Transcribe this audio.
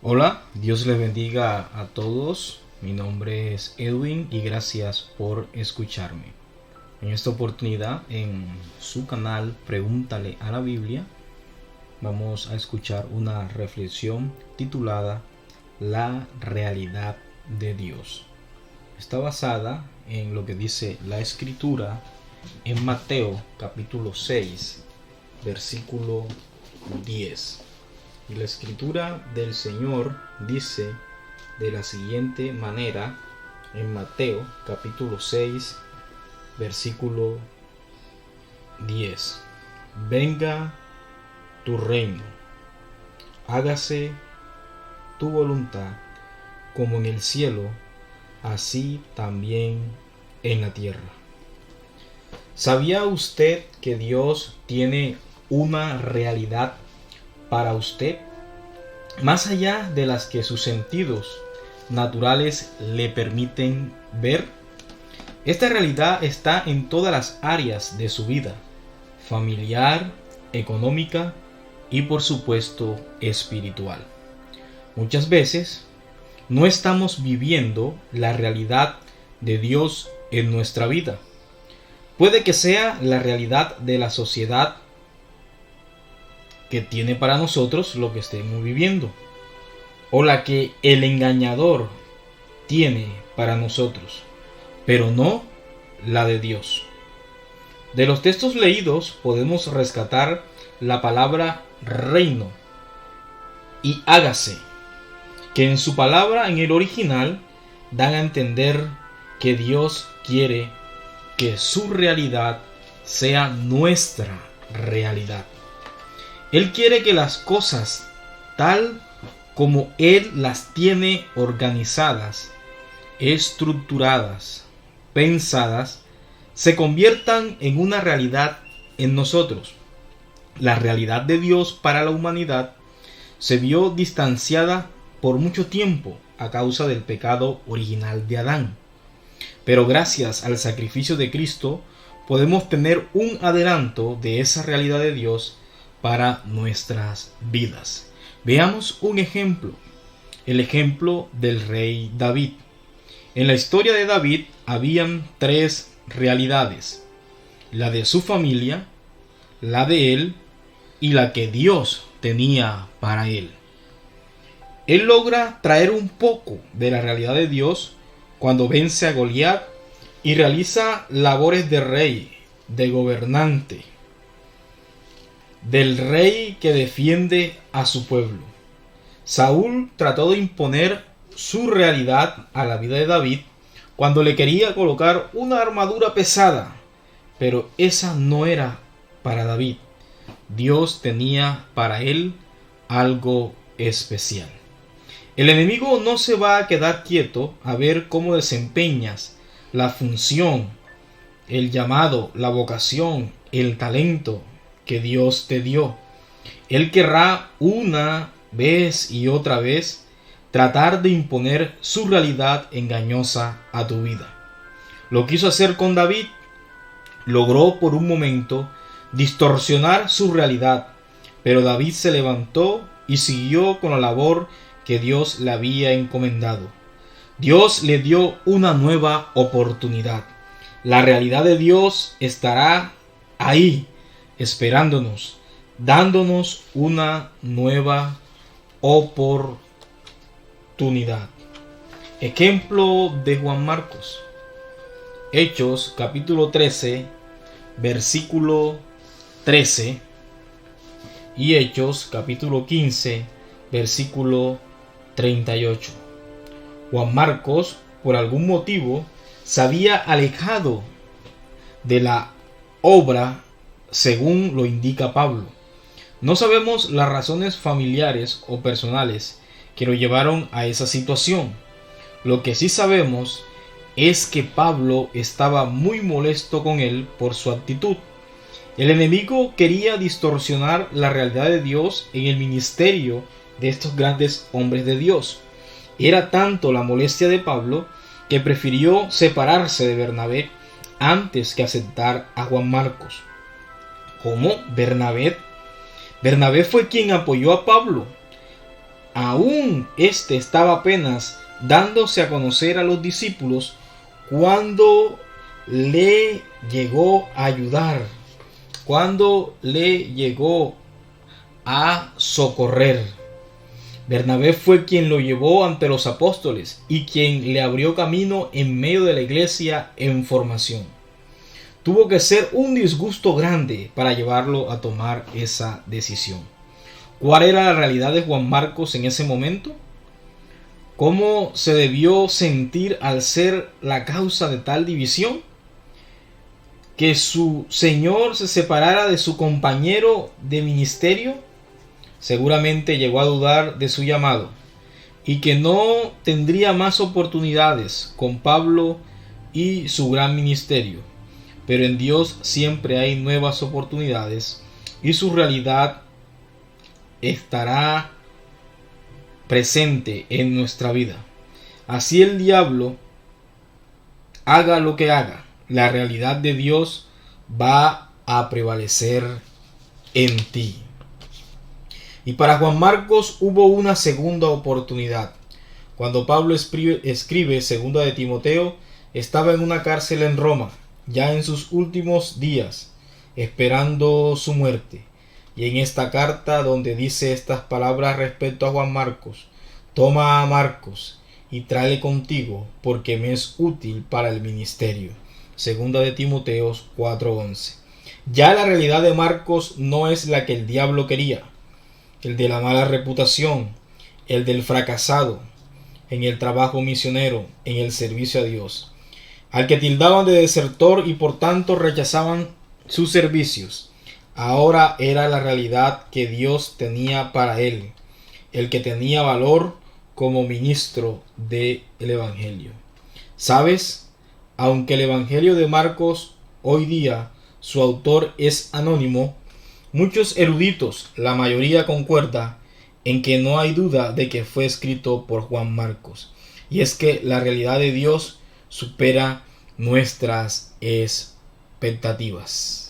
Hola, Dios les bendiga a todos. Mi nombre es Edwin y gracias por escucharme. En esta oportunidad, en su canal Pregúntale a la Biblia, vamos a escuchar una reflexión titulada La realidad de Dios. Está basada en lo que dice la Escritura en Mateo capítulo 6, versículo 10. Y la escritura del Señor dice de la siguiente manera en Mateo capítulo 6 versículo 10. Venga tu reino, hágase tu voluntad como en el cielo, así también en la tierra. ¿Sabía usted que Dios tiene una realidad para usted, más allá de las que sus sentidos naturales le permiten ver? Esta realidad está en todas las áreas de su vida, familiar, económica y por supuesto espiritual. Muchas veces no estamos viviendo la realidad de Dios en nuestra vida. Puede que sea la realidad de la sociedad que tiene para nosotros lo que estemos viviendo, o la que el engañador tiene para nosotros, pero no la de Dios. De los textos leídos podemos rescatar la palabra reino y hágase, que en su palabra en el original dan a entender que Dios quiere que su realidad sea nuestra realidad. Él quiere que las cosas, tal como Él las tiene organizadas, estructuradas, pensadas, se conviertan en una realidad en nosotros. La realidad de Dios para la humanidad se vio distanciada por mucho tiempo a causa del pecado original de Adán. Pero gracias al sacrificio de Cristo podemos tener un adelanto de esa realidad de Dios para nuestras vidas. Veamos un ejemplo, el ejemplo del rey David. En la historia de David habían tres realidades: la de su familia, la de él y la que Dios tenía para él. Él logra traer un poco de la realidad de Dios cuando vence a Goliat y realiza labores de rey, de gobernante, del rey que defiende a su pueblo. Saúl trató de imponer su realidad a la vida de David cuando le quería colocar una armadura pesada, pero esa no era para David. Dios tenía para él algo especial. El enemigo no se va a quedar quieto a ver cómo desempeñas la función, el llamado, la vocación, el talento que Dios te dio. Él querrá una vez y otra vez tratar de imponer su realidad engañosa a tu vida. Lo quiso hacer con David. Logró por un momento distorsionar su realidad, pero David se levantó y siguió con la labor que Dios le había encomendado. Dios le dio una nueva oportunidad. La realidad de Dios estará ahí, esperándonos, dándonos una nueva oportunidad. Ejemplo de Juan Marcos. Hechos capítulo 13, versículo 13 y Hechos capítulo 15, versículo 38. Juan Marcos, por algún motivo, se había alejado de la obra según lo indica Pablo. No sabemos las razones familiares o personales que lo llevaron a esa situación. Lo que sí sabemos es que Pablo estaba muy molesto con él por su actitud. El enemigo quería distorsionar la realidad de Dios en el ministerio de estos grandes hombres de Dios. Era tanto la molestia de Pablo que prefirió separarse de Bernabé antes que aceptar a Juan Marcos. ¿Cómo? ¿Bernabé? Bernabé fue quien apoyó a Pablo aún éste estaba apenas dándose a conocer a los discípulos cuando le llegó a ayudar, cuando le llegó a socorrer. Bernabé fue quien lo llevó ante los apóstoles y quien le abrió camino en medio de la iglesia en formación. Tuvo que ser un disgusto grande para llevarlo a tomar esa decisión. ¿Cuál era la realidad de Juan Marcos en ese momento? ¿Cómo se debió sentir al ser la causa de tal división? ¿Que su Señor se separara de su compañero de ministerio? Seguramente llegó a dudar de su llamado y que no tendría más oportunidades con Pablo y su gran ministerio. Pero en Dios siempre hay nuevas oportunidades y su realidad estará presente en nuestra vida. Así el diablo haga lo que haga, la realidad de Dios va a prevalecer en ti. Y para Juan Marcos hubo una segunda oportunidad. Cuando Pablo escribe segunda de Timoteo, estaba en una cárcel en Roma, ya en sus últimos días, esperando su muerte. Y en esta carta donde dice estas palabras respecto a Juan Marcos: toma a Marcos y tráele contigo, porque me es útil para el ministerio. Segunda de Timoteo 4:11. Ya la realidad de Marcos no es la que el diablo quería, el de la mala reputación, el del fracasado en el trabajo misionero, en el servicio a Dios, al que tildaban de desertor y por tanto rechazaban sus servicios. Ahora era la realidad que Dios tenía para él, el que tenía valor como ministro del Evangelio. ¿Sabes? Aunque el Evangelio de Marcos hoy día su autor es anónimo, muchos eruditos, la mayoría concuerda en que no hay duda de que fue escrito por Juan Marcos. Y es que la realidad de Dios supera nuestras expectativas.